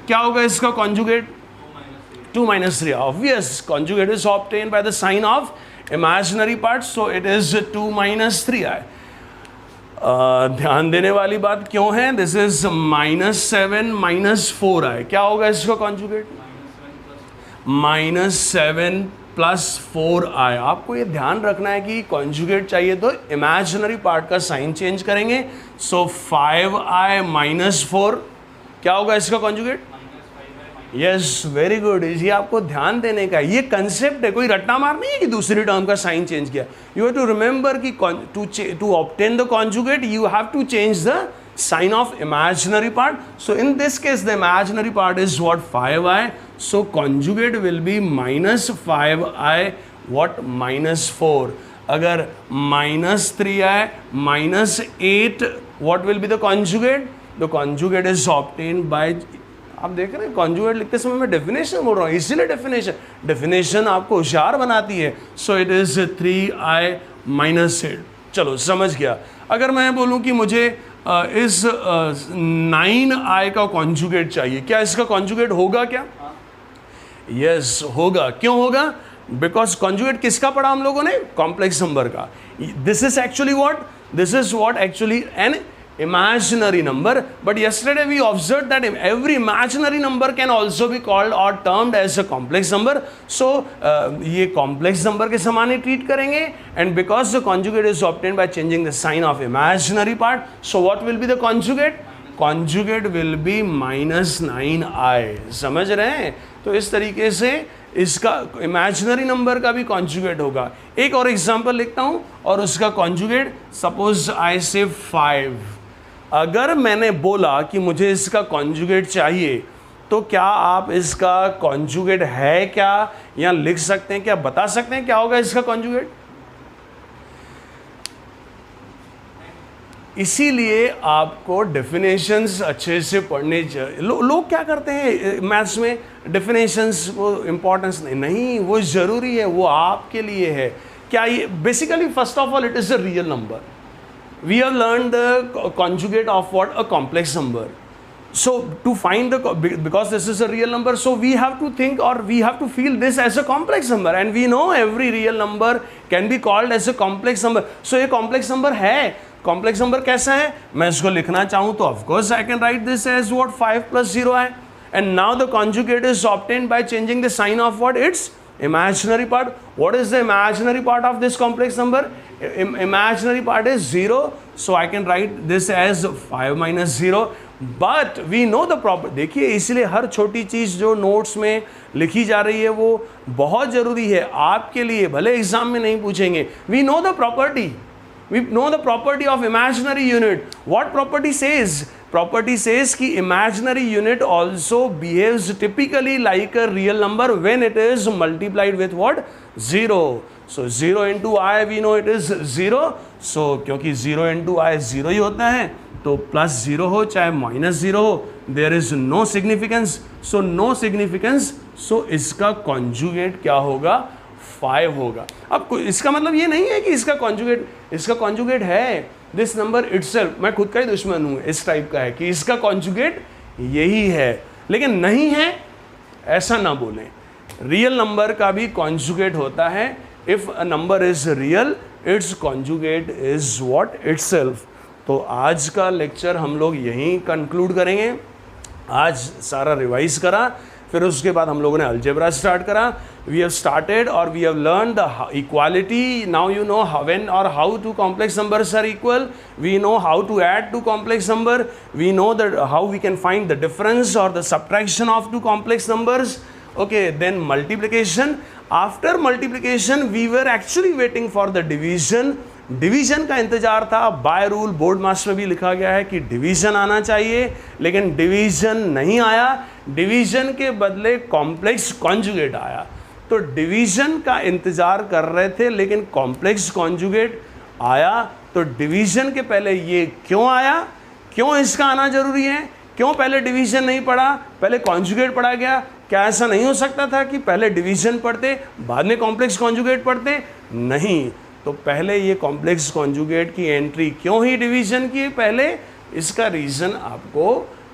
क्या होगा इसका conjugate? 2 - 3i. Obvious, conjugate is obtain by the sign of imaginary part, so it is 2 - 3i. ध्यान देने वाली बात क्यों है? This is -7 - 4i. क्या होगा इसका कॉन्जुगेट? -7 + 4i. आपको ये ध्यान रखना है कि कॉन्जुगेट चाहिए तो इमेजिनरी पार्ट का साइन चेंज करेंगे। सो 5i - 4, क्या होगा इसका कॉन्जुगेट? Yes, very good. ये आपको ध्यान देने का है, ये कंसेप्ट है, कोई रट्टा मार नहीं है कि दूसरी टर्म का साइन चेंज किया। यू हैव टू रिमेंबर कि to obtain the conjugate you have to change the sign of imaginary part. So in this case the imaginary part is what? 5i. So conjugate will be -5i what? -4. अगर -3i -8 what will be the conjugate? The conjugate is obtained by, आप देख रहे हैं conjugate लिखते समय मैं definition बोल रहा हूँ, इसीलिए डेफिनेशन आपको होशियार बनाती है। सो इट इज 3i - 8। चलो समझ गया। अगर मैं बोलूँ कि मुझे इस 9i का कॉन्जुगेट चाहिए, क्या इसका कॉन्जुगेट होगा क्या? यस होगा। क्यों होगा? बिकॉज कॉन्जुगेट किसका पढ़ा हम लोगों ने? कॉम्प्लेक्स नंबर का। This is actually what? This is what actually an imaginary number, but yesterday we observed that every imaginary number can also be called or termed as a complex number. So ये complex number के समान ही treat करेंगे, and because the conjugate is obtained by changing the sign of imaginary part, so what will be the conjugate? Conjugate will be -9i. समझ रहे हैं? तो इस तरीके से इसका इमेजिनरी नंबर का भी कॉन्जुगेट होगा। एक और एग्जांपल लिखता हूं और उसका कॉन्जुगेट, सपोज आई से 5। अगर मैंने बोला कि मुझे इसका कॉन्जुगेट चाहिए, तो क्या आप इसका कॉन्जुगेट है क्या या लिख सकते हैं, क्या बता सकते हैं क्या होगा इसका कॉन्जुगेट? इसीलिए आपको डेफिनेशंस अच्छे से पढ़ने चाहिए। लोग क्या करते हैं मैथ्स में, डेफिनेशंस वो इम्पोर्टेंस नहीं, वो ज़रूरी है, वो आपके लिए है। क्या ये basically first of all it is a real number. We have learn the conjugate of what? A complex number. So to find the, because this is a real number, so we have to think or we have to feel this as a complex number, and we know every real number can be called as a complex number. So ये complex number है। complex number कैसा है? मैं इसको लिखना चाहूँ तो of course I can write this as what? 5 + 0i. And now the conjugate is obtained by changing the sign of what? Its imaginary part. What is the imaginary part of this complex number? Imaginary part is 0, so I can write this as 5 - 0. But we know the proper, देखिए इसलिए हर छोटी चीज़ जो notes में लिखी जा रही है वो बहुत ज़रूरी है आपके लिए, भले एग्जाम में नहीं पूछेंगे। We know the property, we know the property of imaginary unit. What property says? Property says कि imaginary unit also behaves typically like a real number when it is multiplied with what? 0. So 0 × i we know it is 0. So क्योंकि 0 × i 0 ही होता है, तो +0 हो चाहे -0 हो, there is no significance. So no significance, so इसका conjugate क्या होगा? 5 होगा। अब इसका मतलब ये नहीं है कि इसका कॉन्जुगेट है दिस नंबर इटसेल्फ, मैं खुद का ही दुश्मन हूँ इस टाइप का है कि इसका कॉन्जुगेट यही है, लेकिन नहीं है ऐसा ना बोलें। रियल नंबर का भी कॉन्जुगेट होता है। If a number is real, it's conjugate is what? Itself. तो आज का लेक्चर हम लोग यहीं कंक्लूड करेंगे। आज सारा रिवाइज करा, फिर उसके बाद हम लोगों ने अलजेब्रा स्टार्ट करा. वी हैव स्टार्टेड और we have learn the equality. Now you know when और how two complex numbers are equal. We know how to add two complex number. We know that how we can find the difference और the subtraction of two complex numbers. Okay, then multiplication. After multiplication, we were actually waiting for the division. Division का इंतजार था. By rule board master में भी लिखा गया है कि डिवीजन आना चाहिए, लेकिन डिवीजन नहीं आया. डिवीजन के बदले कॉम्प्लेक्स कॉन्जुगेट आया. तो डिवीजन का इंतजार कर रहे थे, लेकिन कॉम्प्लेक्स कॉन्जुगेट आया. तो डिवीजन के पहले ये क्यों आया, क्यों इसका आना जरूरी है, क्यों पहले डिवीजन नहीं पढ़ा, पहले कॉन्जुगेट पढ़ा गया. क्या ऐसा नहीं हो सकता था कि पहले डिवीजन पढ़ते बाद में कॉम्प्लेक्स कॉन्जुगेट पढ़ते? नहीं. तो पहले ये कॉम्प्लेक्स कॉन्जुगेट की एंट्री क्यों ही डिवीजन की पहले, इसका रीज़न आपको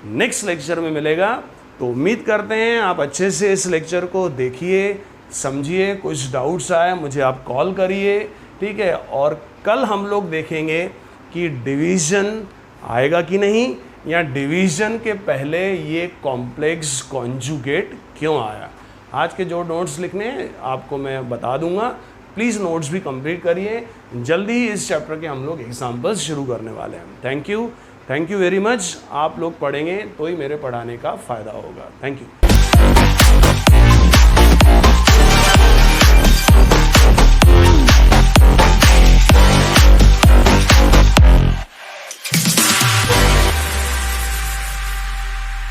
नेक्स्ट लेक्चर में मिलेगा. तो उम्मीद करते हैं आप अच्छे से इस लेक्चर को देखिए, समझिए. कुछ डाउट्स आए मुझे आप कॉल करिए, ठीक है. और कल हम लोग देखेंगे कि डिवीजन आएगा कि नहीं, या डिवीजन के पहले ये कॉम्प्लेक्स कॉन्जुगेट क्यों आया. आज के जो नोट्स लिखने हैं आपको मैं बता दूंगा. प्लीज़ नोट्स भी कंप्लीट करिए. जल्दी ही इस चैप्टर के हम लोग एग्जाम्पल्स शुरू करने वाले हैं. Thank you very much. आप लोग पढ़ेंगे तो ही मेरे पढ़ाने का फ़ायदा होगा. Thank you.